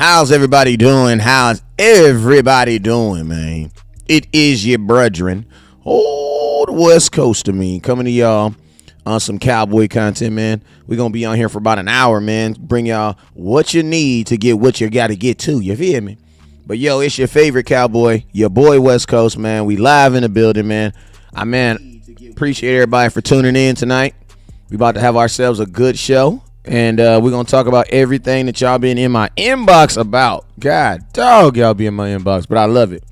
How's everybody doing? How's everybody doing, man? It is your brethren, old West Coast of me, coming to y'all on some cowboy content, man. We're going to be on here for about an hour, man. Bring y'all what you need to get what you got to get to. You feel me? But, yo, it's your favorite cowboy, your boy West Coast, man. We live in the building, man. Appreciate everybody for tuning in tonight. We about to have ourselves a good show. And we're going to talk about everything that y'all been in my inbox about. God dog, y'all be in my inbox, but I love it.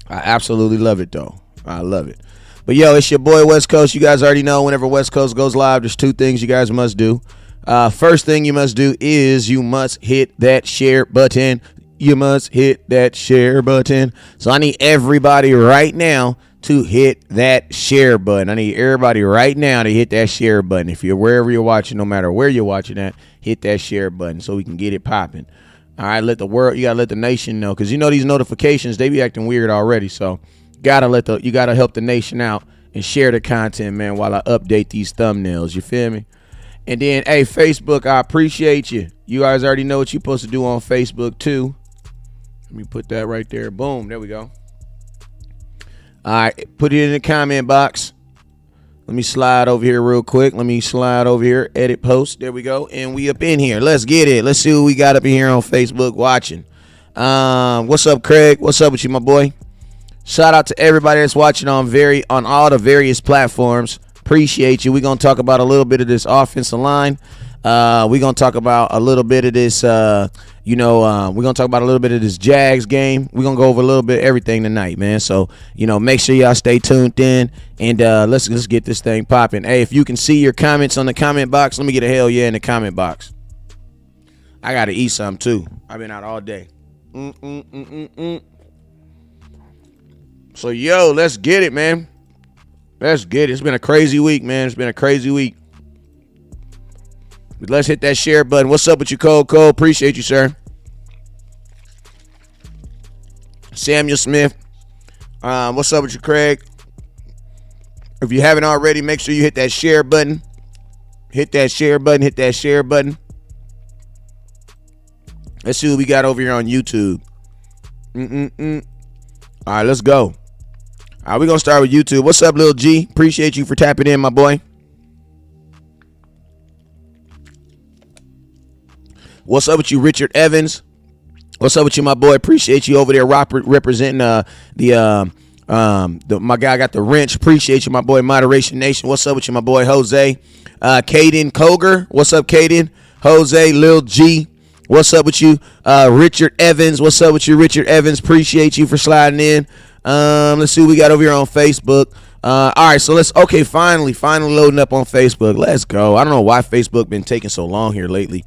I absolutely love it, though. I love it. But, yo, it's your boy West Coast. You guys already know whenever West Coast goes live, there's two things you guys must do. First thing you must do is you must hit that share button. You must hit that share button. So I need everybody right now to hit that share button. I need everybody right now to hit that share button. If you're wherever you're watching, no matter where you're watching at, hit that share button so we can get it popping. All right, let the world, you gotta let the nation know, because you know these notifications, they be acting weird already. So you gotta help the nation out and share the content, man, while I update these thumbnails. You feel me? And then, hey, Facebook, I appreciate you. You guys already know what you're supposed to do on Facebook too. Let me put that right there. Boom, there we go. All right, put it in the comment box. Let me slide over here real quick. Let me slide over here, edit post. There we go. And we up in here. Let's get it. Let's see what we got up in here on Facebook watching. What's up, Craig? What's up with you, my boy? Shout out to everybody that's watching on all the various platforms. Appreciate you. We're going to talk about a little bit of this offensive line. We're going to talk about a little bit of this, we're going to talk about a little bit of this Jags game. We're going to go over a little bit of everything tonight, man. So, make sure y'all stay tuned in, and let's get this thing popping. Hey, if you can see your comments on the comment box, let me get a hell yeah in the comment box. I got to eat something, too. I've been out all day. So, yo, let's get it, man. Let's get it. It's been a crazy week, man. It's been a crazy week. But let's hit that share button. What's up with you, Cole? Appreciate you, sir. Samuel Smith. What's up with you, Craig? If you haven't already, make sure you hit that share button. Hit that share button. Hit that share button. Let's see what we got over here on YouTube. All right, let's go. All right, we're going to start with YouTube. What's up, Lil G? Appreciate you for tapping in, my boy. What's up with you, Richard Evans? What's up with you, my boy? Appreciate you over there representing my guy got the wrench. Appreciate you, my boy, Moderation Nation. What's up with you, my boy, Jose? Caden Koger. What's up, Caden? Jose, Lil G. What's up with you, Richard Evans? What's up with you, Richard Evans? Appreciate you for sliding in. Let's see what we got over here on Facebook. All right, so finally loading up on Facebook. Let's go. I don't know why Facebook been taking so long here lately.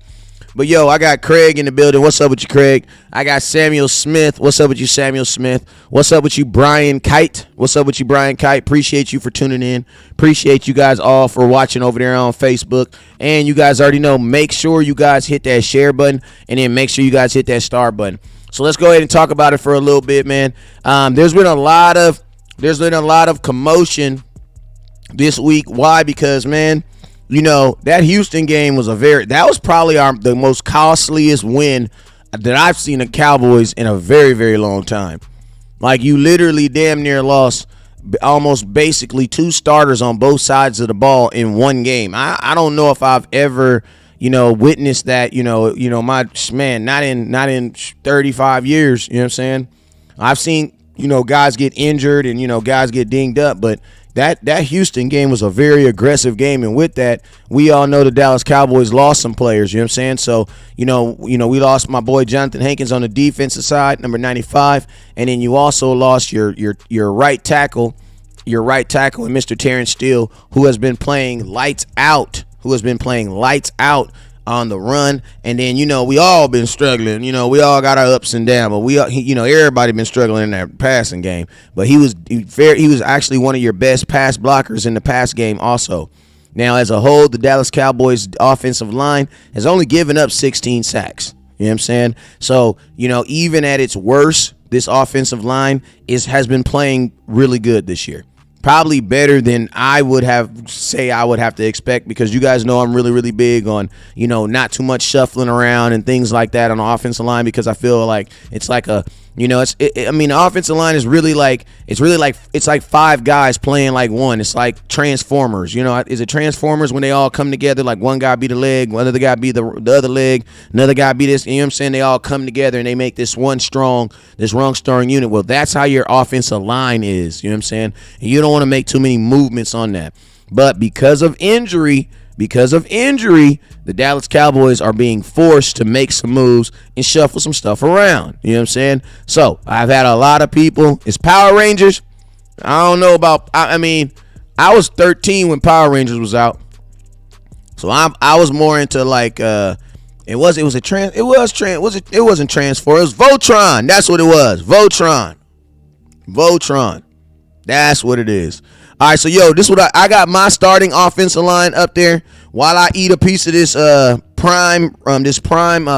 But, yo, I got Craig in the building. What's up with you, Craig? I got Samuel Smith. What's up with you, Samuel Smith? What's up with you, Brian Kite? What's up with you, Brian Kite? Appreciate you for tuning in. Appreciate you guys all for watching over there on Facebook. And you guys already know, make sure you guys hit that share button, and then make sure you guys hit that star button. So let's go ahead and talk about it for a little bit, man. There's been a lot of commotion this week. Why? Because, man, that Houston game was that was probably the most costliest win that I've seen the Cowboys in a very, very long time. Like, you literally damn near lost almost basically two starters on both sides of the ball in one game. I don't know if I've ever, witnessed that, not in 35 years, you know what I'm saying? I've seen, guys get injured and, guys get dinged up, but that Houston game was a very aggressive game, and with that, we all know the Dallas Cowboys lost some players, you know what I'm saying? So, we lost my boy Jonathan Hankins on the defensive side, number 95, and then you also lost your right tackle, and Mr. Terrence Steele, who has been playing lights out on the run. And then, we all been struggling. We all got our ups and downs, but everybody been struggling in that passing game. But he was actually one of your best pass blockers in the pass game also. Now, as a whole, the Dallas Cowboys offensive line has only given up 16 sacks. You know what I'm saying? So, even at its worst, this offensive line has been playing really good this year. probably better than I would have to expect, because you guys know I'm really, really big on, not too much shuffling around and things like that on the offensive line, because I feel like it's like the offensive line is really like, it's like five guys playing like one. It's like Transformers. Is it Transformers when they all come together? Like one guy be the leg, one other guy be the other leg, another guy be this. You know what I'm saying? They all come together and they make this one strong unit. Well, that's how your offensive line is. You know what I'm saying? And you don't want to make too many movements on that. But because of injury, the Dallas Cowboys are being forced to make some moves and shuffle some stuff around. You know what I'm saying? So I've had a lot of people. It's Power Rangers. I don't know about. I was 13 when Power Rangers was out, so I was more into like it wasn't Transform. It was Voltron. That's what it was. Voltron. That's what it is. All right, so this is what I got my starting offensive line up there. While I eat a piece of this prime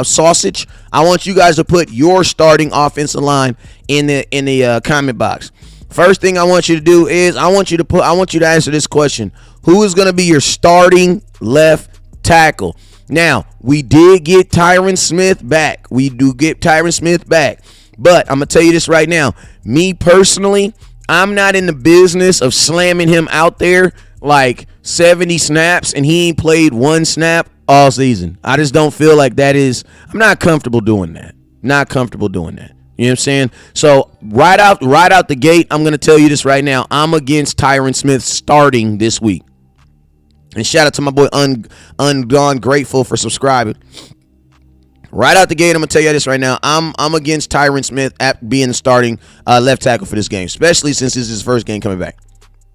sausage, I want you guys to put your starting offensive line in the comment box. First thing I want you to do is I want you to answer this question: who is going to be your starting left tackle? Now, we did get Tyron Smith back. We do get Tyron Smith back, but I'm gonna tell you this right now. Me personally, I'm not in the business of slamming him out there like 70 snaps and he ain't played one snap all season. I just don't feel like that is. I'm not comfortable doing that. You know what I'm saying? So right out the gate, I'm going to tell you this right now. I'm against Tyron Smith starting this week. And shout out to my boy Ungone Grateful for subscribing. Right out the gate, I'm going to tell you this right now. I'm against Tyron Smith at being the starting left tackle for this game, especially since this is his first game coming back.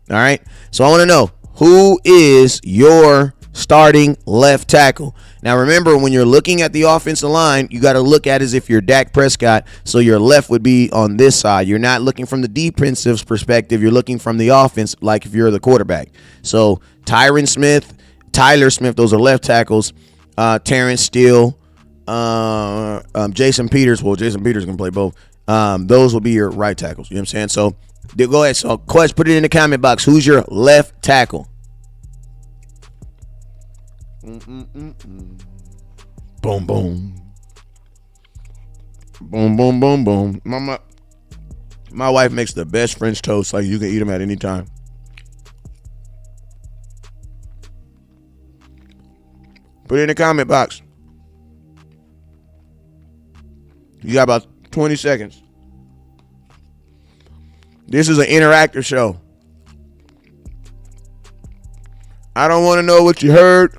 All right? So I want to know, who is your starting left tackle? Now, remember, when you're looking at the offensive line, you got to look at it as if you're Dak Prescott, so your left would be on this side. You're not looking from the defensive perspective. You're looking from the offense, like if you're the quarterback. So Tyler Smith, those are left tackles. Terrence Steele, Jason Peters. Well, Jason Peters can play both. Those will be your right tackles. You know what I'm saying? So go ahead. So, Quest, put it in the comment box. Who's your left tackle? Boom, boom. Boom, boom, boom, boom. My wife makes the best French toast. Like, you can eat them at any time. Put it in the comment box. You got about 20 seconds. This is an interactive show. I don't want to know what you heard.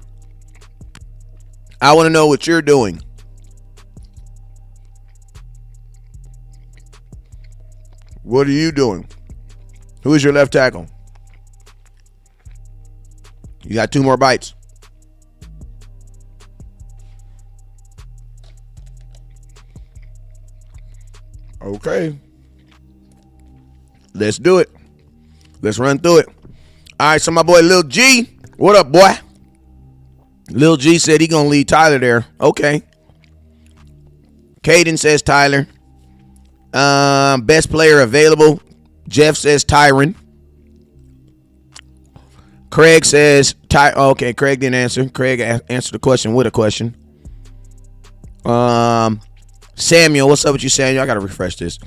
I want to know what you're doing. What are you doing? Who is your left tackle? You got 2 more bites. Okay. Let's do it. Let's run through it. All right, so my boy Lil G. What up, boy? Lil G said he gonna leave Tyler there. Okay. Caden says Tyler. Best player available. Jeff says Tyron. Craig says okay, Craig didn't answer. Craig answered the question with a question. Samuel, what's up with you, Samuel? I gotta refresh this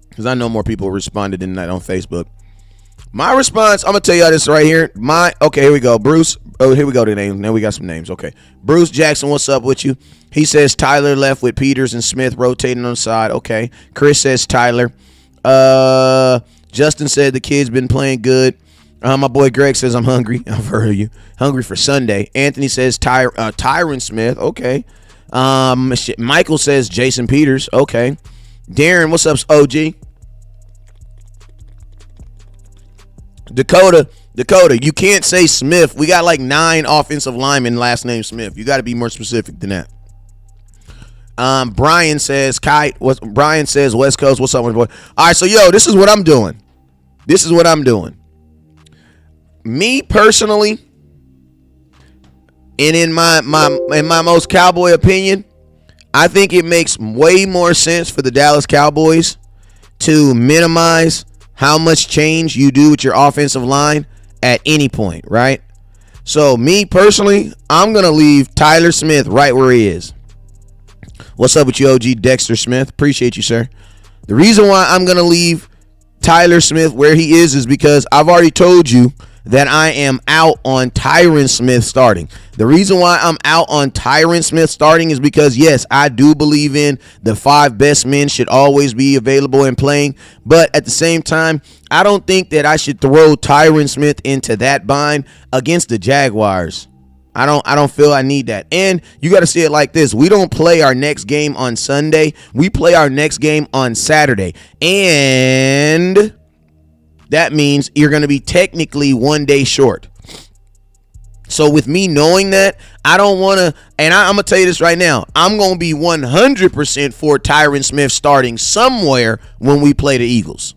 because I know more people responded than that on Facebook. My response, I'm gonna tell y'all this right here. Okay, here we go. Bruce. Oh, here we go to names. Now we got some names. Okay, Bruce Jackson, what's up with you? He says Tyler left with Peters and Smith rotating on the side. Okay. Chris says Tyler. Justin said the kid's been playing good. My boy Greg says I'm hungry. I've heard of you. Hungry for Sunday. Anthony says Tyron Smith. Okay. Michael says Jason Peters. Okay. Darren, what's up, OG? Dakota, you can't say Smith. We got like 9 offensive linemen last name Smith. You got to be more specific than that. Brian says Brian says West Coast. What's up, my boy? All right, so this is what I'm doing. Me personally, and in my most cowboy opinion, I think it makes way more sense for the Dallas Cowboys to minimize how much change you do with your offensive line at any point, right? So me personally, I'm going to leave Tyler Smith right where he is. What's up with you, OG Dexter Smith? Appreciate you, sir. The reason why I'm going to leave Tyler Smith where he is because I've already told you that I am out on Tyron Smith starting. The reason why I'm out on Tyron Smith starting is because, yes, I do believe in the 5 best men should always be available and playing. But at the same time, I don't think that I should throw Tyron Smith into that bind against the Jaguars. I don't feel I need that. And you got to see it like this. We don't play our next game on Sunday. We play our next game on Saturday. And that means you're going to be technically 1 day short. So with me knowing that, I don't want to, and I'm going to tell you this right now, I'm going to be 100% for Tyron Smith starting somewhere when we play the Eagles.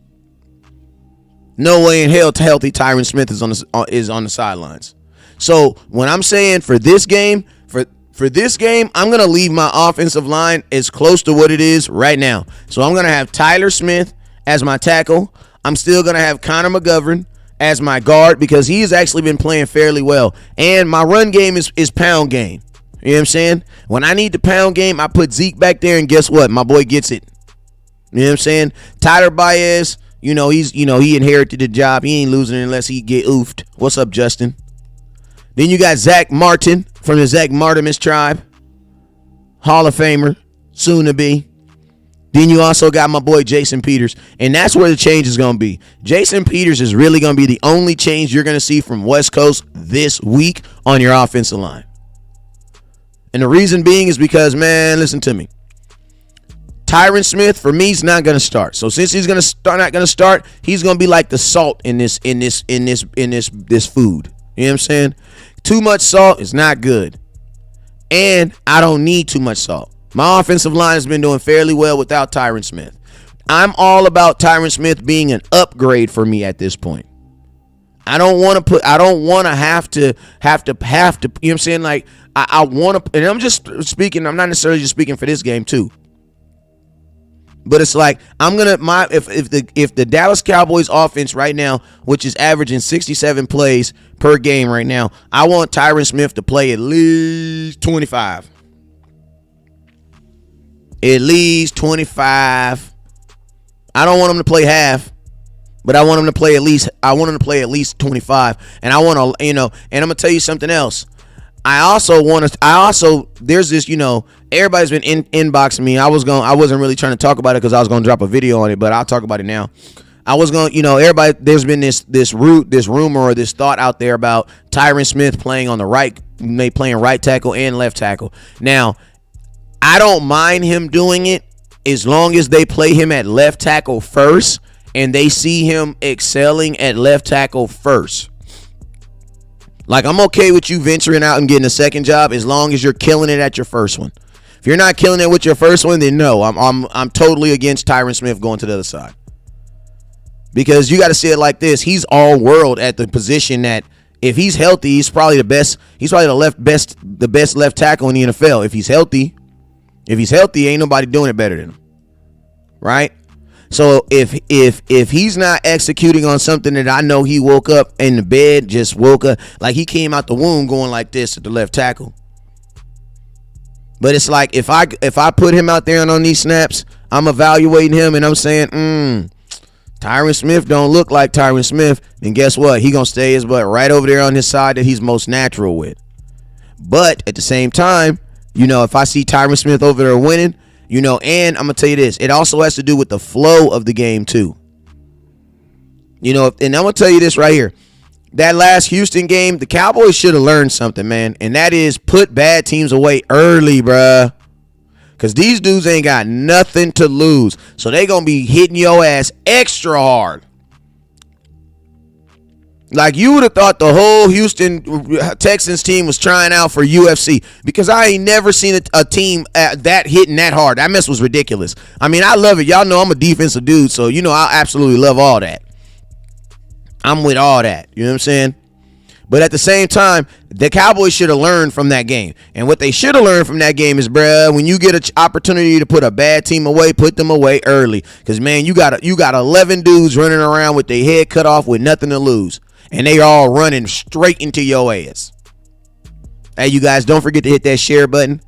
No way in hell healthy Tyron Smith is on the sidelines. So when I'm saying for this game, for this game, I'm going to leave my offensive line as close to what it is right now. So I'm going to have Tyler Smith as my tackle. I'm still going to have Connor McGovern as my guard because he's actually been playing fairly well. And my run game is pound game. You know what I'm saying? When I need the pound game, I put Zeke back there, and guess what? My boy gets it. You know what I'm saying? Tyler Baez, he inherited the job. He ain't losing it unless he get oofed. What's up, Justin? Then you got Zach Martin from the Zach Martimus tribe. Hall of Famer, soon to be. Then you also got my boy Jason Peters. And that's where the change is going to be. Jason Peters is really going to be the only change you're going to see from West Coast this week on your offensive line. And the reason being is because, man, listen to me. Tyron Smith, for me, is not going to start. So since he's not going to start, he's going to be like the salt in this food. You know what I'm saying? Too much salt is not good. And I don't need too much salt. My offensive line has been doing fairly well without Tyron Smith. I'm all about Tyron Smith being an upgrade for me at this point. I don't want to have to, you know what I'm saying? Like, I want to, and I'm not necessarily just speaking for this game too. But it's like if the Dallas Cowboys offense right now, which is averaging 67 plays per game right now, I want Tyron Smith to play at least 25. At least 25. I don't want him to play half, but I want him to play at least 25. And I want to, and I'm gonna tell you something else. There's this, everybody's been inboxing me. I wasn't really trying to talk about it because I was going to drop a video on it, but I'll talk about it now. I was going, everybody, there's been this rumor or this thought out there about Tyron Smith playing on the right, playing right tackle and left tackle. Now, I don't mind him doing it as long as they play him at left tackle first and they see him excelling at left tackle first. Like, I'm okay with you venturing out and getting a second job as long as you're killing it at your first one. If you're not killing it with your first one, then no, I'm totally against Tyron Smith going to the other side. Because you got to see it like this. He's all world at the position that if he's healthy, he's probably the best. He's probably the best left tackle in the NFL. If he's healthy, ain't nobody doing it better than him. Right? So if he's not executing on something that I know he woke up in the bed, just woke up, like he came out the womb going like this at the left tackle. But it's like if I put him out there and on these snaps, I'm evaluating him and I'm saying, Tyron Smith don't look like Tyron Smith, then guess what? He gonna stay his butt right over there on his side that he's most natural with. But at the same time, if I see Tyron Smith over there winning, and I'm going to tell you this, it also has to do with the flow of the game too. And I'm going to tell you this right here. That last Houston game, the Cowboys should have learned something, man. And that is put bad teams away early, bruh. Because these dudes ain't got nothing to lose. So they going to be hitting your ass extra hard. Like, you would have thought the whole Houston Texans team was trying out for UFC, because I ain't never seen a team that hitting that hard. That mess was ridiculous. I mean, I love it. Y'all know I'm a defensive dude, so I absolutely love all that. I'm with all that. You know what I'm saying? But at the same time, the Cowboys should have learned from that game. And what they should have learned from that game is, bruh, when you get an opportunity to put a bad team away, put them away early. Because, man, you got 11 dudes running around with their head cut off with nothing to lose. And they all running straight into your ass. Hey, you guys, don't forget to hit that share button.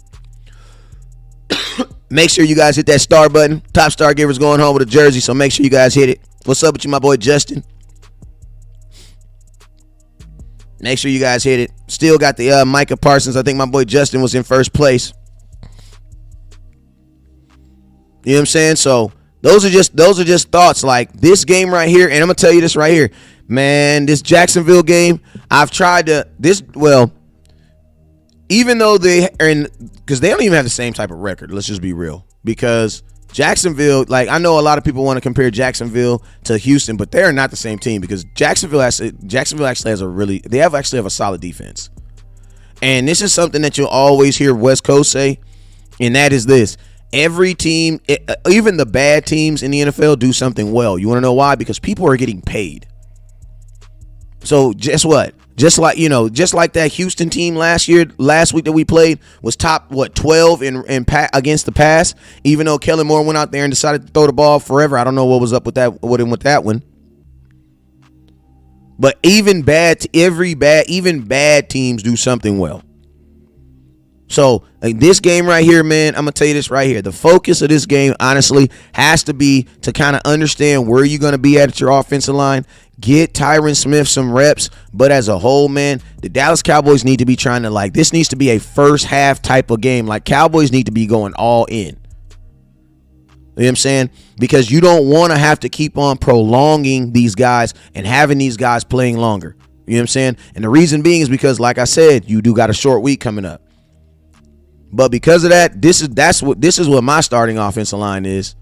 Make sure you guys hit that star button. Top star giver's going home with a jersey, so make sure you guys hit it. What's up with you, my boy Justin? Make sure you guys hit it. Still got the Micah Parsons. I think my boy Justin was in first place. You know what I'm saying? So those are just thoughts. Like this game right here, and I'm gonna tell you this right here, man. This Jacksonville game, I've tried to even though they are in, because they don't even have the same type of record. Let's just be real. Because Jacksonville, like I know a lot of people want to compare Jacksonville to Houston, but they're not the same team because Jacksonville actually has a solid defense. And this is something that you'll always hear West Coast say, and that is this. Every team, even the bad teams in the NFL, do something well. You want to know why? Because people are getting paid. So guess what? Just like that Houston team last week that we played was top 12 in against the pass. Even though Kellen Moore went out there and decided to throw the ball forever, I don't know what was up with that one. But even bad teams do something well. So this game right here, man, I'm gonna tell you this right here. The focus of this game, honestly, has to be to kind of understand where you're gonna be at your offensive line. Get Tyron Smith some reps, but as a whole, man, the Dallas Cowboys need to be trying to this needs to be a first half type of game. Like Cowboys need to be going all in. You know what I'm saying? Because you don't want to have to keep on prolonging these guys and having these guys playing longer. You know what I'm saying? And the reason being is because, like I said, you do got a short week coming up. But because of that, this is what my starting offensive line is.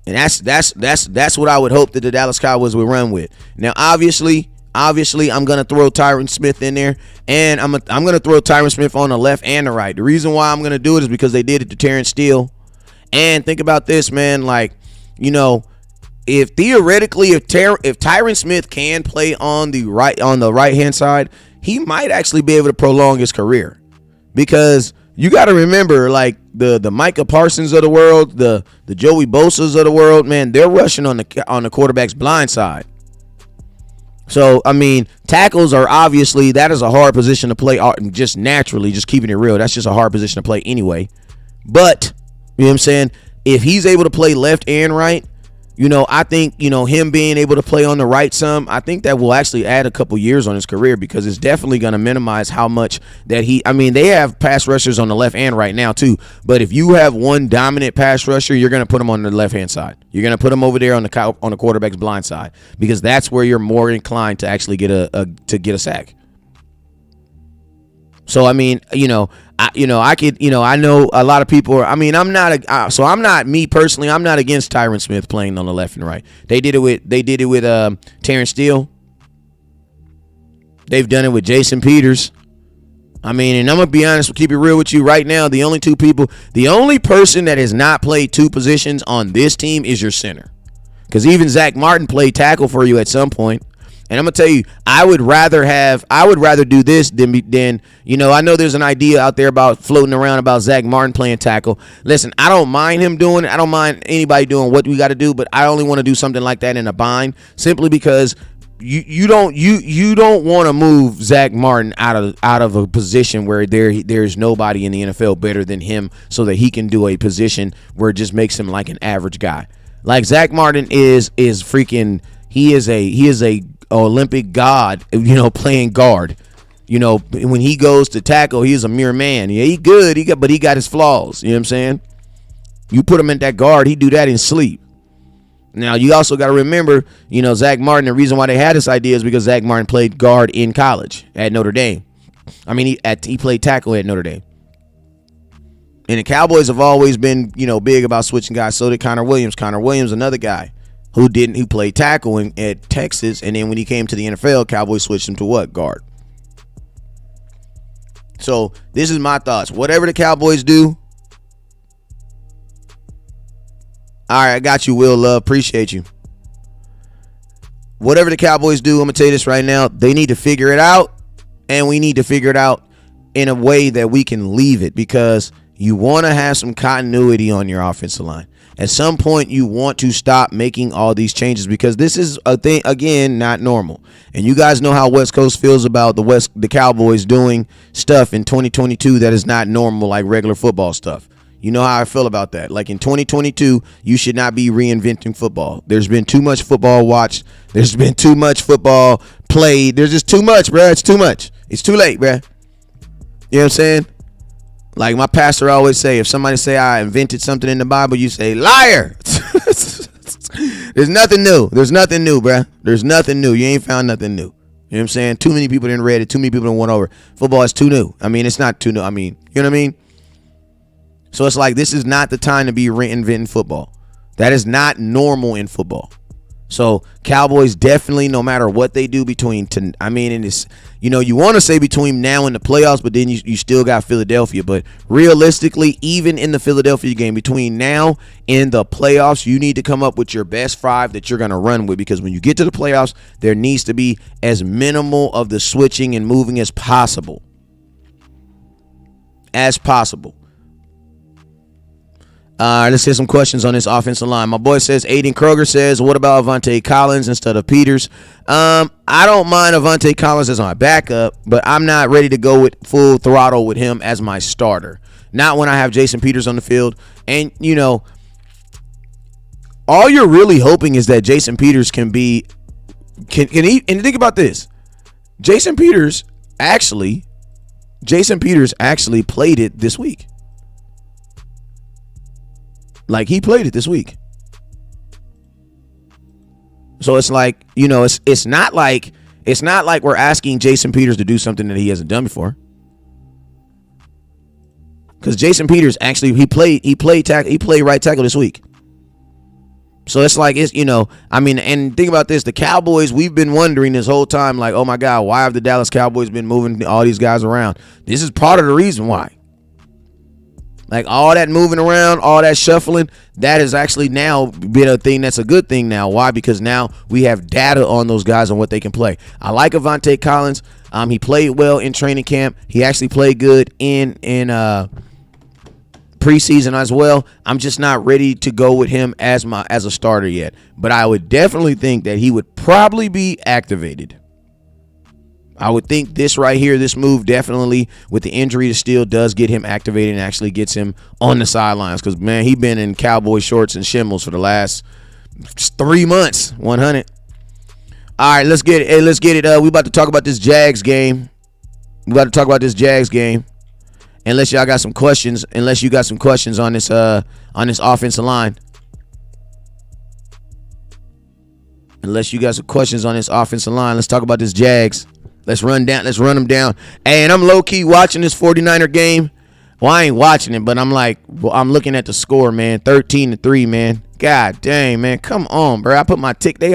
And that's what I would hope that the Dallas Cowboys would run with. Now, obviously, I'm gonna throw Tyron Smith in there, and I'm gonna throw Tyron Smith on the left and the right. The reason why I'm gonna do it is because they did it to Terrence Steele. And think about this, man. Like, if theoretically, if Tyron Smith can play on the right hand side, he might actually be able to prolong his career. Because you got to remember, like the Micah Parsons of the world, the Joey Bosa's of the world, man, they're rushing on the quarterback's blind side. So, I mean, tackles are obviously, that is a hard position to play just naturally, just keeping it real. That's just a hard position to play anyway. But, you know what I'm saying? If he's able to play left and right, I think, him being able to play on the right some, I think that will actually add a couple years on his career because it's definitely going to minimize how much that they have pass rushers on the left and right now too. But if you have one dominant pass rusher, you're going to put him on the left-hand side. You're going to put him over there on the quarterback's blind side because that's where you're more inclined to actually get a sack. So, I mean, I know a lot of people are, I'm not me personally, I'm not against Tyron Smith playing on the left and right. They did it with Terrence Steele. They've done it with Jason Peters. And I'm going to be honest, keep it real with you right now. The only person that has not played two positions on this team is your center. Because even Zach Martin played tackle for you at some point. And I'm gonna tell you, I would rather do this than I know there's an idea out there about floating around about Zach Martin playing tackle. Listen, I don't mind him doing it. I don't mind anybody doing what we got to do, but I only want to do something like that in a bind, simply because you don't want to move Zach Martin out of a position where there's nobody in the NFL better than him, so that he can do a position where it just makes him like an average guy. Like Zach Martin is freaking. He is a Olympic god, playing guard. When he goes to tackle, he's a mere man. Yeah, he good. But he got his flaws. You know what I'm saying? You put him in that guard, he do that in sleep. Now, you also got to remember, Zach Martin, the reason why they had this idea is because Zach Martin played guard in college at Notre Dame. He played tackle at Notre Dame. And the Cowboys have always been, big about switching guys. So did Connor Williams. Connor Williams, another guy who played tackle at Texas, and then when he came to the NFL, Cowboys switched him to what? Guard. So this is my thoughts. Whatever the Cowboys do. All right, I got you, Will Love. Appreciate you. whatever the Cowboys do, I'm going to tell you this right now, they need to figure it out, and we need to figure it out in a way that we can leave it, because you want to have some continuity on your offensive line. At some point, you want to stop making all these changes, because this is a thing, again, not normal. And you guys know how West Coast feels about the Cowboys doing stuff in 2022 that is not normal, like regular football stuff. You know how I feel about that. Like in 2022, you should not be reinventing football. There's been too much football watched. There's been too much football played. There's just too much, bro. It's too much. It's too late, bro. You know what I'm saying? Like my pastor always say, if somebody say I invented something in the Bible, you say liar. There's nothing new. There's nothing new, bruh. There's nothing new. You ain't found nothing new. You know what I'm saying? Too many people didn't read it. Too many people didn't went over. Football is too new. I mean, it's not too new. I mean, you know what I mean? So it's like, this is not the time to be reinventing football. That is not normal in football. So Cowboys definitely, no matter what they do and it's, you want to say between now and the playoffs, but then you still got Philadelphia. But realistically, even in the Philadelphia game, between now and the playoffs, you need to come up with your best 5 that you're going to run with, because when you get to the playoffs, there needs to be as minimal of the switching and moving as possible. Let's get some questions on this offensive line. My boy says, Aiden Kroger says, what about Avante Collins instead of Peters? I don't mind Avante Collins as my backup, but I'm not ready to go with full throttle with him as my starter. Not when I have Jason Peters on the field. And, all you're really hoping is that Jason Peters can he, and think about this. Jason Peters actually played it this week. Like, he played it this week. So it's like, it's not like we're asking Jason Peters to do something that he hasn't done before. Because Jason Peters actually he played right tackle this week. So it's like, and think about this, the Cowboys, we've been wondering this whole time, like, oh my God, why have the Dallas Cowboys been moving all these guys around? This is part of the reason why. Like, all that moving around, all that shuffling, that has actually now been a thing that's a good thing now. Why? Because now we have data on those guys and what they can play. I like Avante Collins. He played well in training camp. He actually played good in preseason as well. I'm just not ready to go with him as a starter yet. But I would definitely think that he would probably be activated. I would think this right here, this move definitely with the injury to Steele does get him activated and actually gets him on the sidelines. Because, man, he's been in Cowboy shorts and shimmels for the last 3 months. 100. All right, let's get it. Hey, let's get it. We about to talk about this Jags game. Unless y'all got some questions. Unless you got some questions on this offensive line. Let's talk about this Jags. Let's run them down. Hey, and I'm low-key watching this 49er game. Well, I ain't watching it, but I'm looking at the score, man. 13-3, man. God dang, man. Come on, bro. I put my tick. I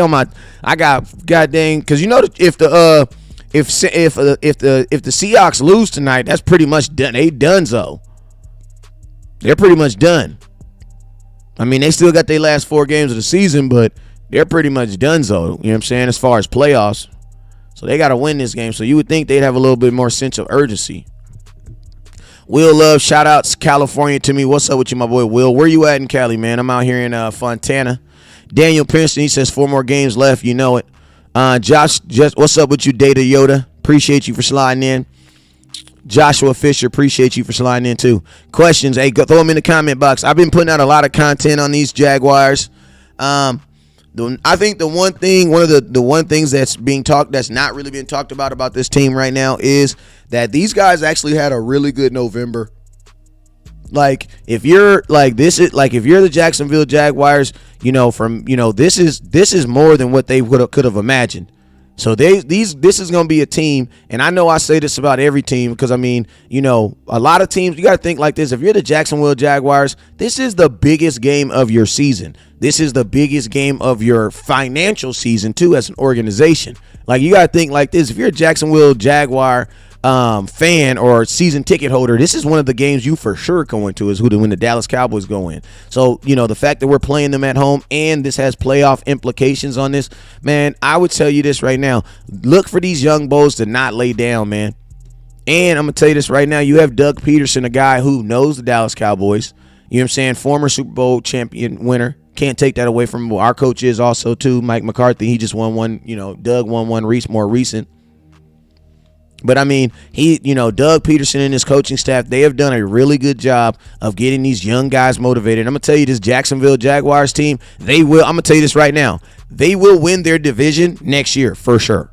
got god dang, because if the Seahawks lose tonight, that's pretty much done. They donezo. They're pretty much done. I mean, they still got their last 4 games of the season, but they're pretty much donezo. You know what I'm saying? As far as playoffs. So they got to win this game. So you would think they'd have a little bit more sense of urgency. Will Love, shout outs California to me. What's up with you, my boy Will? Where you at in Cali, man? I'm out here in Fontana. Daniel Princeton, he says 4 more games left. You know it. Josh, what's up with you, Data Yoda? Appreciate you for sliding in. Joshua Fisher, appreciate you for sliding in too. Questions, hey, throw them in the comment box. I've been putting out a lot of content on these Jaguars. I think one of the things that's not really being talked about this team right now is that these guys actually had a really good November. Like, if you're the Jacksonville Jaguars, this is more than what they could have imagined. So this is going to be a team, and I know I say this about every team because, I mean, a lot of teams, you got to think like this. If you're the Jacksonville Jaguars, this is the biggest game of your season. This is the biggest game of your financial season, too, as an organization. Like, you got to think like this. If you're a Jacksonville Jaguar, fan or season ticket holder, this is one of the games you for sure going to is when the Dallas Cowboys go in. So, the fact that we're playing them at home and this has playoff implications on this, man, I would tell you this right now. Look for these young bulls to not lay down, man. And I'm going to tell you this right now. You have Doug Peterson, a guy who knows the Dallas Cowboys. You know what I'm saying? Former Super Bowl champion winner. Can't take that away from him. Our coach is also, too, Mike McCarthy. He just won one. Doug won one more recent. But, I mean, Doug Peterson and his coaching staff, they have done a really good job of getting these young guys motivated. I'm going to tell you this Jacksonville Jaguars team, I'm going to tell you this right now. They will win their division next year for sure.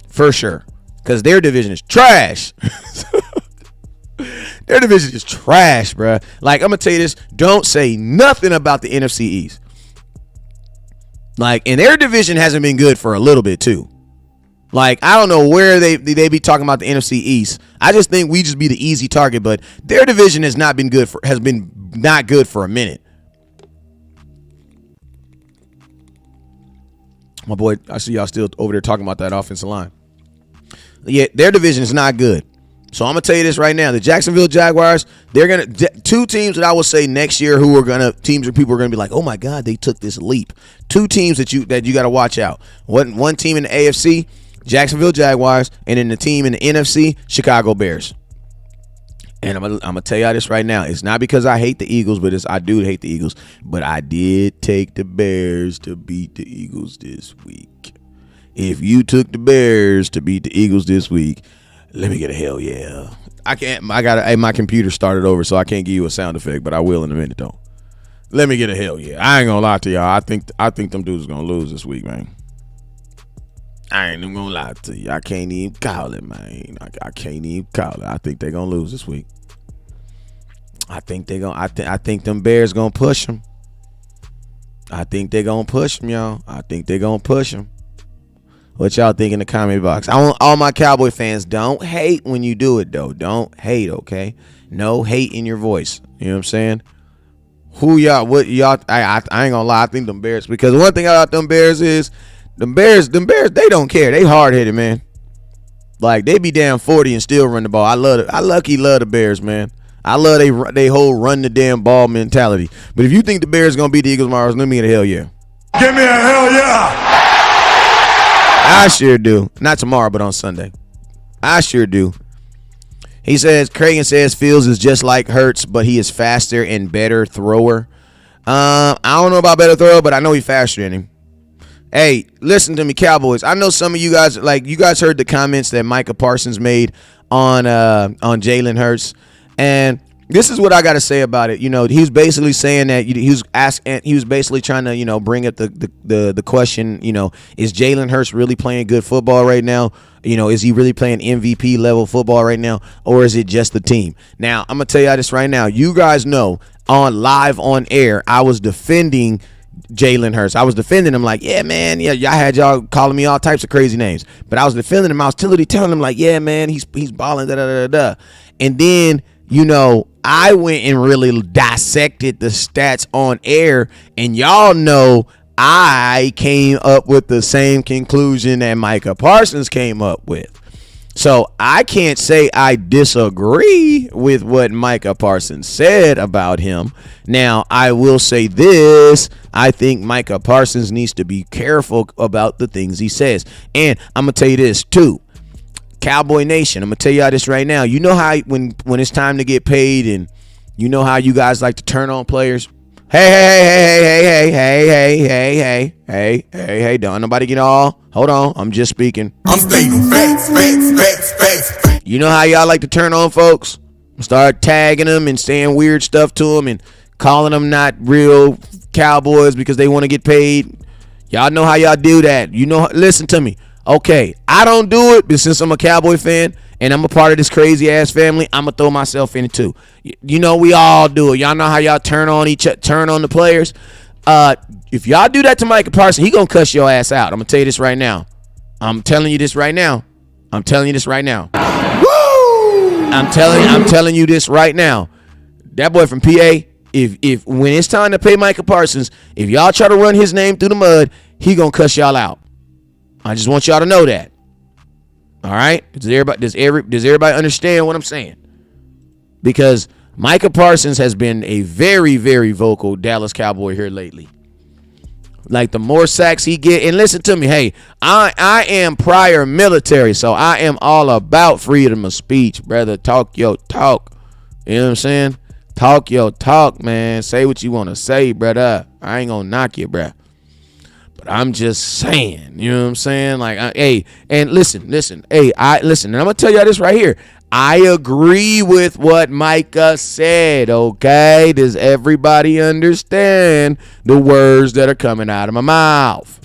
For sure. Because their division is trash. Their division is trash, bro. Like, I'm going to tell you this. Don't say nothing about the NFC East. And their division hasn't been good for a little bit, too. I don't know where they be talking about the NFC East. I just think we just be the easy target, but their division has been not good for a minute. My boy, I see y'all still over there talking about that offensive line. Yeah, their division is not good. So I'm gonna tell you this right now: the Jacksonville Jaguars, they're gonna two teams that I will say next year who are gonna teams where people are gonna be like, oh my God, they took this leap. Two teams that you got to watch out. One team in the AFC. Jacksonville Jaguars, and then the team in the NFC, Chicago Bears. And I'm gonna tell y'all this right now. It's not because I hate the Eagles, but I do hate the Eagles. But I did take the Bears to beat the Eagles this week. If you took the Bears to beat the Eagles this week, let me get a hell yeah. My computer started over, so I can't give you a sound effect, but I will in a minute though. Let me get a hell yeah. I ain't gonna lie to y'all. I think them dudes gonna lose this week, man. I ain't even gonna lie to you. I can't even call it, man. I can't even call it. I think they're gonna lose this week. I think them Bears gonna push them. I think they're gonna push them, y'all. I think they're gonna push them. What y'all think in the comment box? I want all my Cowboy fans, don't hate when you do it, though. Don't hate, okay? No hate in your voice. You know what I'm saying? Who y'all? What y'all? I ain't gonna lie. I think them Bears, because one thing about them Bears is. Them Bears, they don't care. They hard-headed, man. They be down 40 and still run the ball. I love the Bears, man. I love they whole run the damn ball mentality. But if you think the Bears gonna beat the Eagles tomorrow, let me get a hell yeah. Give me a hell yeah. I sure do. Not tomorrow, but on Sunday. I sure do. He says, Cragen says Fields is just like Hurts, but he is faster and better thrower. I don't know about better thrower, but I know he's faster than him. Hey, listen to me, Cowboys. I know some of you guys, you guys heard the comments that Micah Parsons made on Jalen Hurts, and this is what I got to say about it. He was basically saying that he was basically trying to bring up the question. Is Jalen Hurts really playing good football right now? Is he really playing MVP level football right now, or is it just the team? Now I'm gonna tell you this right now. You guys know live on air, I was defending Jalen Hurts. I was defending him yeah, man, yeah, I had y'all calling me all types of crazy names, but I was defending him. I was telling him yeah, man, he's balling, da. And then, I went and really dissected the stats on air, and y'all know I came up with the same conclusion that Micah Parsons came up with. So I can't say I disagree with what Micah Parsons said about him. Now, I will say this. I think Micah Parsons needs to be careful about the things he says. And I'm going to tell you this, too. Cowboy Nation, I'm going to tell y'all this right now. You know how when it's time to get paid, and you know how you guys like to turn on players? Hey, don't nobody get all. Hold on, I'm just speaking. I'm stating facts. You know how y'all like to turn on folks? Start tagging them and saying weird stuff to them and calling them not real Cowboys because they want to get paid. Y'all know how y'all do that. Listen to me. Okay, I don't do it, but since I'm a Cowboy fan and I'm a part of this crazy ass family, I'm gonna throw myself in it too. We all do it. Y'all know how y'all turn on the players. If y'all do that to Micah Parsons, he gonna cuss your ass out. I'm gonna tell you this right now. I'm telling you this right now. Woo! I'm telling you this right now. That boy from PA, if when it's time to pay Micah Parsons, if y'all try to run his name through the mud, he gonna cuss y'all out. I just want y'all to know that. All right. Does everybody understand what I'm saying? Because Micah Parsons has been a very, very vocal Dallas Cowboy here lately. Like the more sacks he get, and listen to me, hey, I am prior military, so I am all about freedom of speech, brother. Talk your talk. You know what I'm saying? Talk your talk, man. Say what you want to say, brother. I ain't gonna knock you, bruh. But I'm just saying, you know what I'm saying? Like, hey, and listen, hey, listen, and I'm gonna tell y'all this right here. I agree with what Micah said, okay? Does everybody understand the words that are coming out of my mouth?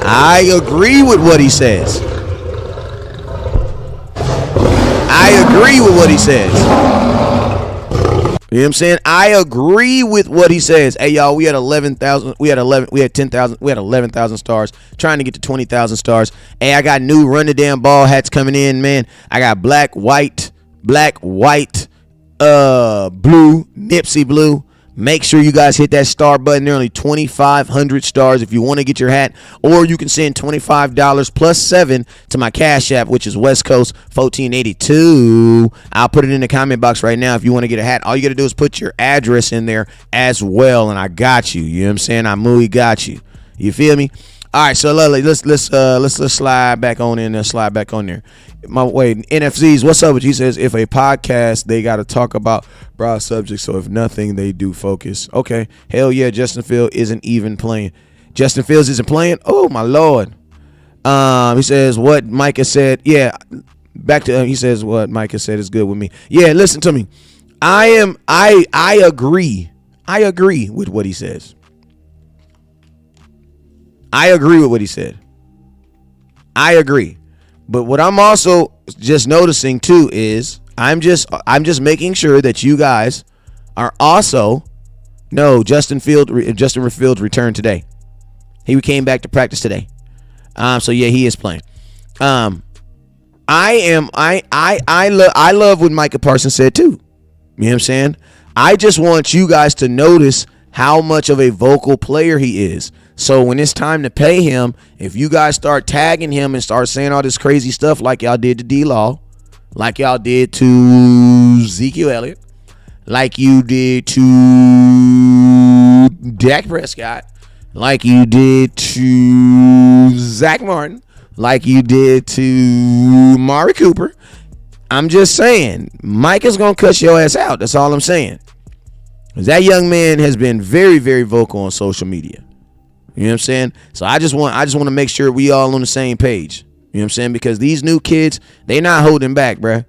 I agree with what he says. I agree with what he says. You know what I'm saying? I agree with what he says. Hey, y'all, we had 11,000. We had 10,000. We had 11,000 stars. Trying to get to 20,000 stars. Hey, I got new run the damn ball hats coming in, man. I got black, white, blue, Nipsey blue. Make sure you guys hit that star button. There are only 2,500 stars if you want to get your hat, or you can send $25 plus 7 to my Cash App, which is West Coast 1482. I'll put it in the comment box right now if you want to get a hat. All you got to do is put your address in there as well, and I got you. You know what I'm saying? I really got you. You feel me? All right, so let's slide back on in there. Slide back on there. NFZs, what's up with you? He says if a podcast they got to talk about broad subjects, so if nothing they do focus. Okay, hell yeah, Justin Fields isn't even playing. Justin Fields isn't playing. Oh my lord. He says what Micah said. Yeah, back to he says what Micah said is good with me. Yeah, listen to me. I agree. I agree with what he says. I agree with what he said. I agree. But what I'm also just noticing too is I'm just making sure that you guys are also Justin Fields returned today. He came back to practice today. So yeah, he is playing. I love what Micah Parsons said too. You know what I'm saying? I just want you guys to notice how much of a vocal player he is. So when it's time to pay him, if you guys start tagging him and start saying all this crazy stuff like y'all did to D-Law, like y'all did to Ezekiel Elliott, like you did to Dak Prescott, like you did to Zach Martin, like you did to Mari Cooper, I'm just saying, Mike is going to cuss your ass out. That's all I'm saying. That young man has been very, very vocal on social media. You know what I'm saying? So I just want to make sure we all on the same page. You know what I'm saying? Because these new kids, they not holding back, bruh.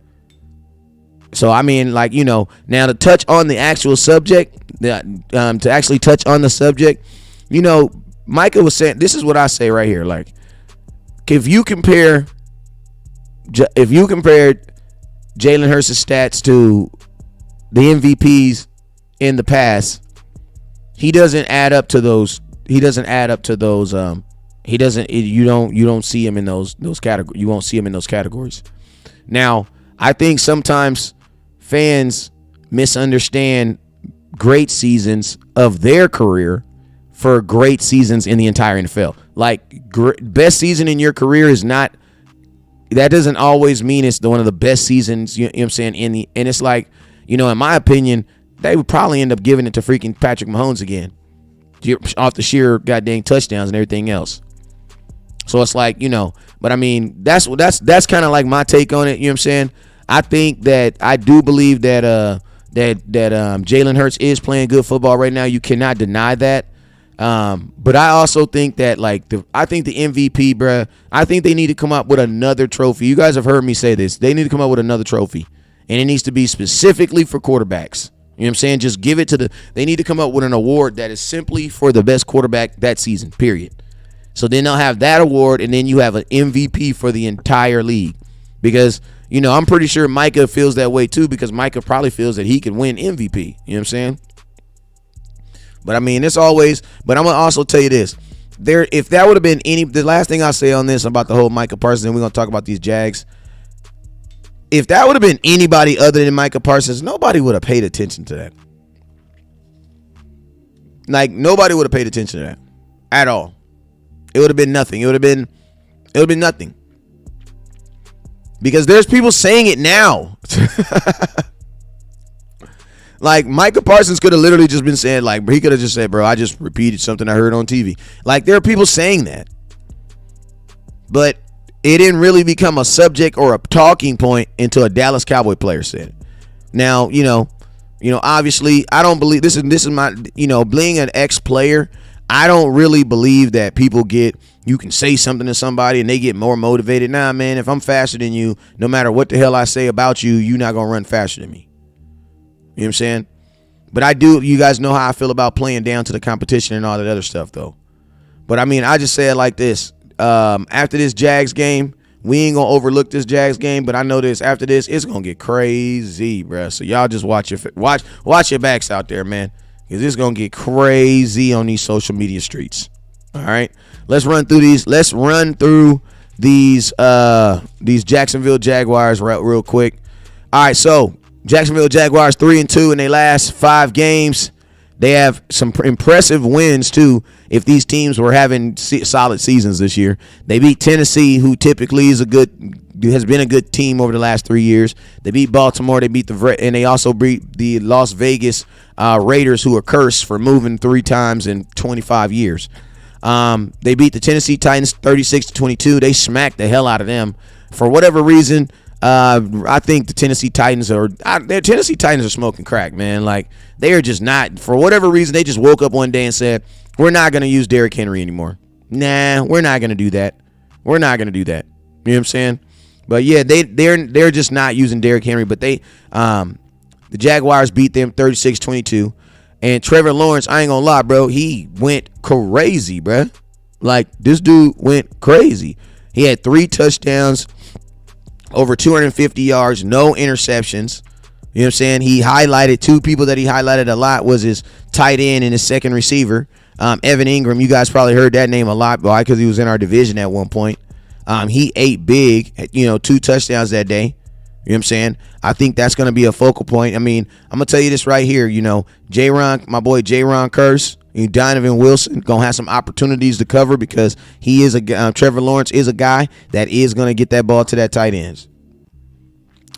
So I mean, like, you know, now to touch on the actual subject, to actually touch on the subject, you know, Micah was saying, this is what I say right here. Like, if you compared Jalen Hurts' stats to the MVPs in the past, he doesn't add up to those. You don't see him in those categories. You won't see him in those categories. Now, I think sometimes fans misunderstand great seasons of their career for great seasons in the entire NFL. Like, best season in your career is not, that doesn't always mean it's one of the best seasons, you know what I'm saying, and it's like, you know, in my opinion, they would probably end up giving it to freaking Patrick Mahomes again, off the sheer goddamn touchdowns and everything else. So it's like, you know, but I mean, that's kind of like my take on it. You know what I'm saying? I think that I do believe that Jalen Hurts is playing good football right now. You cannot deny that. But I also think that I think the MVP, bruh, I think they need to come up with another trophy. You guys have heard me say this. They need to come up with another trophy, and it needs to be specifically for quarterbacks. You know what I'm saying? Just give it to they need to come up with an award that is simply for the best quarterback that season, period. So then they'll have that award, and then you have an MVP for the entire league. Because, you know, I'm pretty sure Micah feels that way too, because Micah probably feels that he can win MVP. You know what I'm saying? But I mean, it's always, but I'm going to also tell you this. If that would have been the last thing I'll say on this about the whole Micah Parsons, and we're going to talk about these Jags. If that would have been anybody other than Micah Parsons, nobody would have paid attention to that. Like, nobody would have paid attention to that at all. It would have been nothing. It would have been nothing. Because there's people saying it now. Like, Micah Parsons could have literally just been saying, like, he could have just said, bro, I just repeated something I heard on TV. Like, there are people saying that. But it didn't really become a subject or a talking point until a Dallas Cowboy player said it. Now, obviously, I don't believe this is my, being an ex-player, I don't really believe that you can say something to somebody and they get more motivated. Nah, man, if I'm faster than you, no matter what the hell I say about you, you're not going to run faster than me. You know what I'm saying? But you guys know how I feel about playing down to the competition and all that other stuff, though. But, I mean, I just say it like this. After this Jags game, we ain't going to overlook this Jags game, but I know this. After this, it's going to get crazy, bruh. So y'all just watch your backs out there, man, because it's going to get crazy on these social media streets. All right? Let's run through these Jacksonville Jaguars real quick. All right, so Jacksonville Jaguars 3-2 in their last 5 games. They have some impressive wins, too, if these teams were having solid seasons this year. They beat Tennessee, who typically has been a good team over the last 3 years. They beat Baltimore. And they also beat the Las Vegas Raiders, who are cursed for moving 3 times in 25 years. They beat the Tennessee Titans 36-22. They smacked the hell out of them. For whatever reason, I think the Tennessee Titans are smoking crack, man. Like, they are just not, for whatever reason, they just woke up one day and said, we're not going to use Derrick Henry anymore. Nah, we're not going to do that. You know what I'm saying? But yeah, they're just not using Derrick Henry, but the Jaguars beat them 36-22. And Trevor Lawrence, I ain't gonna lie, bro, he went crazy, bro. Like, this dude went crazy. He had 3 touchdowns, over 250 yards, no interceptions. You know what I'm saying? He highlighted 2 people that he highlighted a lot was his tight end and his second receiver. Evan Ingram, you guys probably heard that name a lot, boy, because he was in our division at one point. He ate big, 2 touchdowns that day. You know what I'm saying? I think that's going to be a focal point. I mean, I'm going to tell you this right here. My boy J-Ron Curse, Donovan Wilson going to have some opportunities to cover because he is Trevor Lawrence is a guy that is going to get that ball to that tight ends.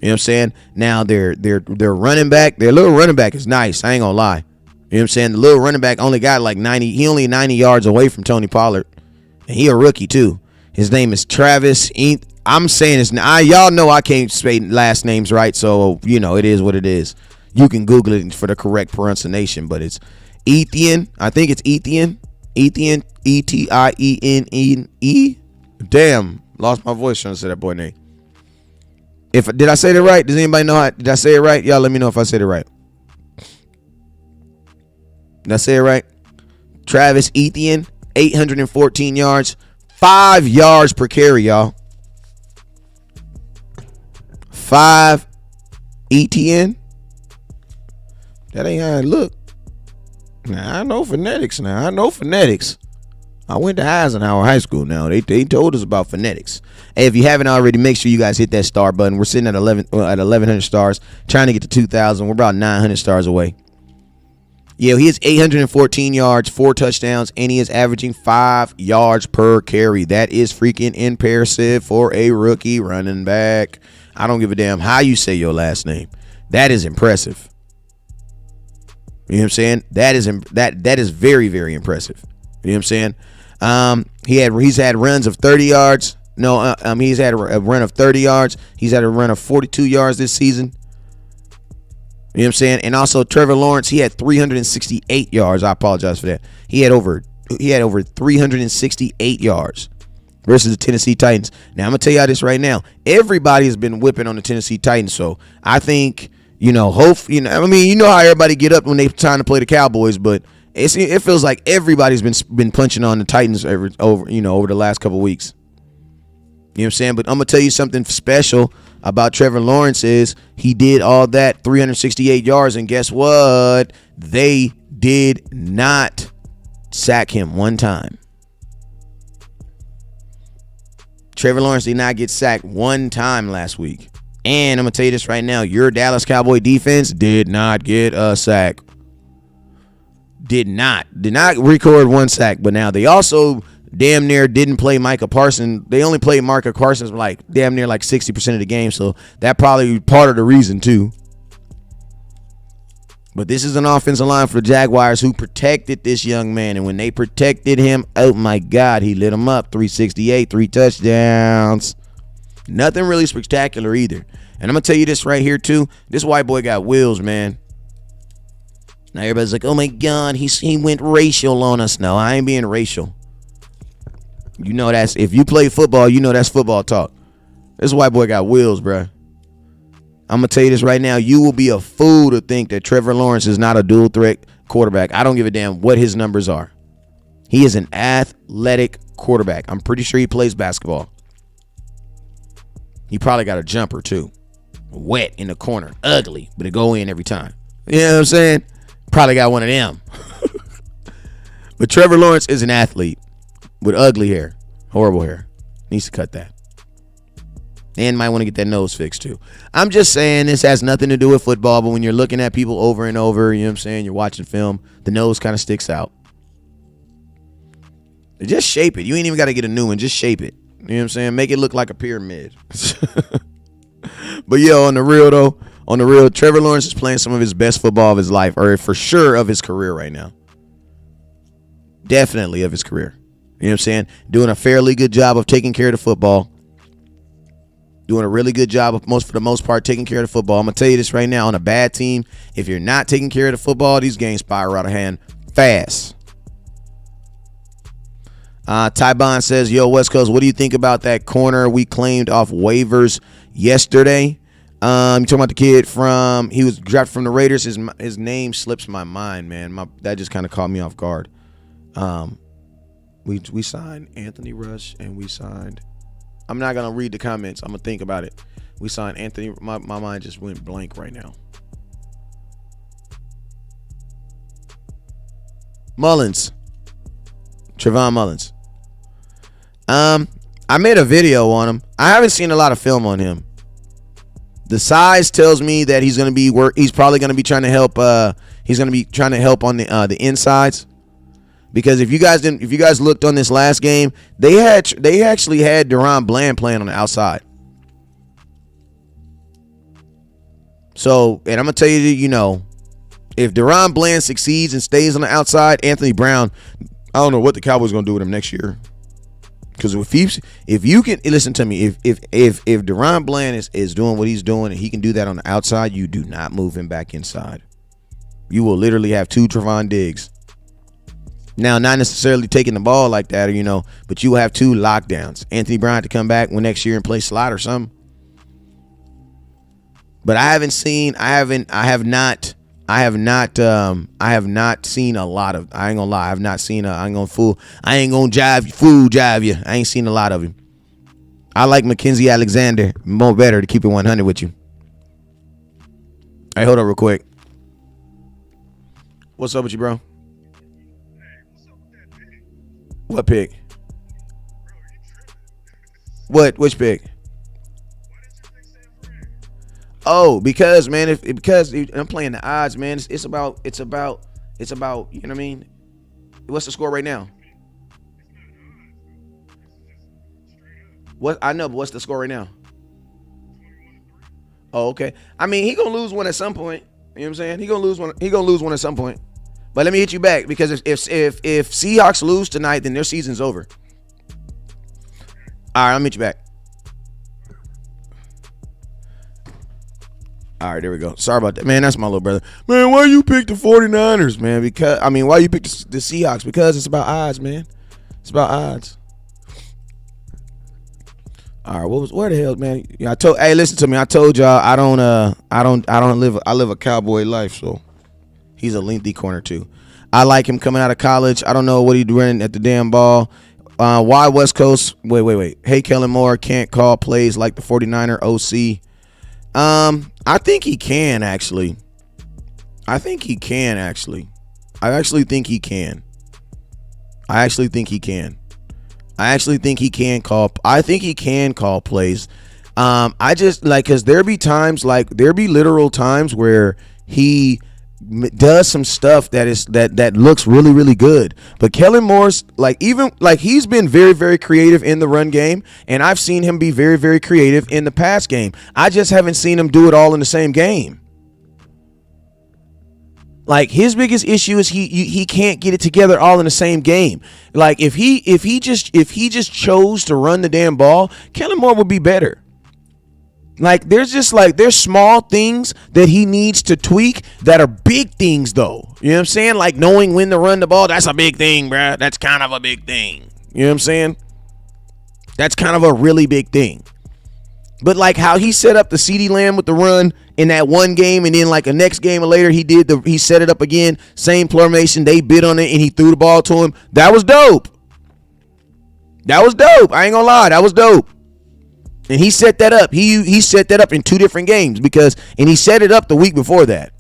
You know what I'm saying? Now, their running back, their little running back is nice. I ain't going to lie. You know what I'm saying? The little running back only got like 90 yards away from Tony Pollard. And he a rookie, too. His name is Travis. I'm saying this now. Y'all know I can't say last names right, so, it is what it is. You can Google it for the correct pronunciation, but it's Etienne. I think it's Etienne. Etienne, Etienne. Damn, lost my voice trying to say that boy name. Did I say it right? Does anybody know did I say it right? Y'all let me know if I said it right. Did I say it right? Travis Etienne, 814 yards, 5 yards per carry, y'all. 5 Etienne. That ain't how it look. Now, I know phonetics. I went to Eisenhower High School now. They told us about phonetics. Hey, if you haven't already, make sure you guys hit that star button. We're sitting at 1,100 stars, trying to get to 2,000. We're about 900 stars away. Yeah, he has 814 yards, 4 touchdowns, and he is averaging 5 yards per carry. That is freaking impressive for a rookie running back. I don't give a damn how you say your last name. That is impressive. You know what I'm saying? That is very, very impressive. You know what I'm saying? He's had runs of 30 yards. No, he's had a run of 30 yards. He's had a run of 42 yards this season. You know what I'm saying? And also Trevor Lawrence, he had 368 yards. I apologize for that. He had over 368 yards versus the Tennessee Titans. Now, I'm going to tell y'all this right now. Everybody has been whipping on the Tennessee Titans, so I think, how everybody get up when they trying to play the Cowboys, but it feels like everybody's been punching on the Titans over the last couple of weeks. You know what I'm saying? But I'm going to tell you something special about Trevor Lawrence is he did all that 368 yards, and guess what? They did not sack him one time. Trevor Lawrence did not get sacked one time last week. And I'm going to tell you this right now. Your Dallas Cowboy defense did not get a sack. Did not record one sack. But now they also damn near didn't play Micah Parsons. They only played Micah Parsons like damn near like 60% of the game, so that probably part of the reason too. But this is an offensive line for the Jaguars who protected this young man, and when they protected him, oh my God, he lit him up. 368, 3 touchdowns. Nothing really spectacular either. And I'm gonna tell you this right here too. This white boy got wheels, man. Now everybody's like, oh my God, he went racial on us. No, I ain't being racial. You know that's, if you play football, you know that's football talk. This white boy got wheels, bruh. I'm going to tell you this right now. You will be a fool to think that Trevor Lawrence is not a dual threat quarterback. I don't give a damn what his numbers are. He is an athletic quarterback. I'm pretty sure he plays basketball. He probably got a jumper too. Wet in the corner. Ugly, but it go in every time. You know what I'm saying? Probably got one of them. But Trevor Lawrence is an athlete with ugly hair. Horrible hair. Needs to cut that. And might want to get that nose fixed too. I'm just saying this has nothing to do with football, but when you're looking at people over and over, you know what I'm saying, you're watching film, the nose kind of sticks out. Just shape it. You ain't even got to get a new one. Just shape it. You know what I'm saying? Make it look like a pyramid. But yeah, on the real, Trevor Lawrence is playing some of his best football of his life, or for sure of his career right now. Definitely of his career. You know what I'm saying? Doing a fairly good job of taking care of the football. Doing a really good job of for the most part taking care of the football. I'm gonna tell you this right now. On a bad team, if you're not taking care of the football, these games spiral out of hand fast. Ty Bond says, "Yo, West Coast, what do you think about that corner we claimed off waivers yesterday? You talking about the kid he was drafted from the Raiders? His name slips my mind, man. That just kind of caught me off guard. We signed Anthony Rush and we signed. I'm not gonna read the comments. I'm gonna think about it. We signed Anthony. My mind just went blank right now. Mullins, Trevon Mullins. I made a video on him. I haven't seen a lot of film on him. The size tells me that he's gonna be He's probably gonna be trying to help. He's gonna be trying to help on the insides. Because if you guys looked on this last game, they actually had Deron Bland playing on the outside. So, and I'm gonna tell you, if Deron Bland succeeds and stays on the outside, Anthony Brown, I don't know what the Cowboys gonna do with him next year. Because if you can listen to me, if Deron Bland is doing what he's doing and he can do that on the outside, you do not move him back inside. You will literally have two Trevon Diggs. Now, not necessarily taking the ball like that, but you will have two lockdowns. Anthony Brown to come back next year and play slot or something. But I have not seen a lot of. I ain't gonna lie. I have not seen. I ain't gonna fool jive you. I ain't seen a lot of him. I like Mackenzie Alexander more better, to keep it 100 with you. Hey, hold up real quick. What's up with you, bro? What pick? Which pick? Oh, because man, because I'm playing the odds, man. It's about. You know what I mean? What's the score right now? What I know, but what's the score right now? Oh, okay. I mean, he gonna lose one at some point. You know what I'm saying? He gonna lose one at some point. But let me hit you back, because if Seahawks lose tonight, then their season's over. All right, I'll meet you back. All right, there we go. Sorry about that. Man, that's my little brother. Man, why you pick the 49ers, man? Why you pick the Seahawks? Because it's about odds, man. It's about odds. All right, where the hell, man? Yeah, hey, listen to me. I told y'all I live a cowboy life, so he's a lengthy corner too. I like him coming out of college. I don't know what he's doing at the damn ball. Why West Coast? Wait. Hey, Kellen Moore can't call plays like the 49er OC. I think he can actually. I actually think he can. I actually think he can call plays. I just because there be literal times where he does some stuff that looks really, really good. But Kellen Moore's he's been very, very creative in the run game, and I've seen him be very, very creative in the pass game. I just haven't seen him do it all in the same game. Like, his biggest issue is he can't get it together all in the same game. Like, if he just chose to run the damn ball, Kellen Moore would be better. Like, there's small things that he needs to tweak that are big things, though. You know what I'm saying? Like, knowing when to run the ball, that's a big thing, bruh. That's kind of a big thing. You know what I'm saying? That's kind of a really big thing. But like how he set up the CeeDee Lamb with the run in that one game, and then like the next game later he set it up again, same formation, they bid on it, and he threw the ball to him. That was dope. That was dope. I ain't gonna lie, that was dope. And he set that up. He set that up in 2 different games and he set it up the week before that.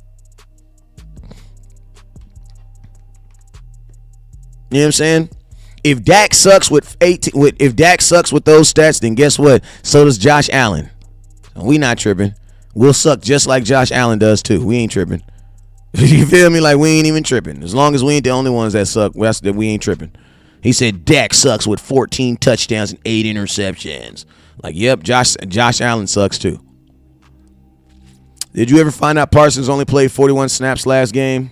You know what I'm saying? If Dak sucks with those stats, then guess what? So does Josh Allen. We not tripping. We'll suck just like Josh Allen does too. We ain't tripping. You feel me? Like, we ain't even tripping. As long as we ain't the only ones that suck, we ain't tripping. He said Dak sucks with 14 touchdowns and 8 interceptions. Like, yep, Josh Allen sucks too. Did you ever find out Parsons only played 41 snaps last game?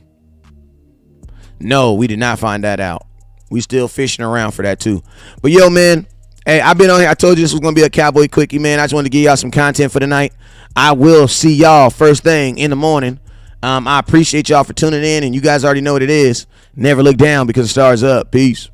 No, we did not find that out. We still fishing around for that too. But yo, man, hey, I've been on here. I told you this was going to be a Cowboy Quickie, man. I just wanted to give y'all some content for the night. I will see y'all first thing in the morning. I appreciate y'all for tuning in, and you guys already know what it is. Never look down because the stars up. Peace.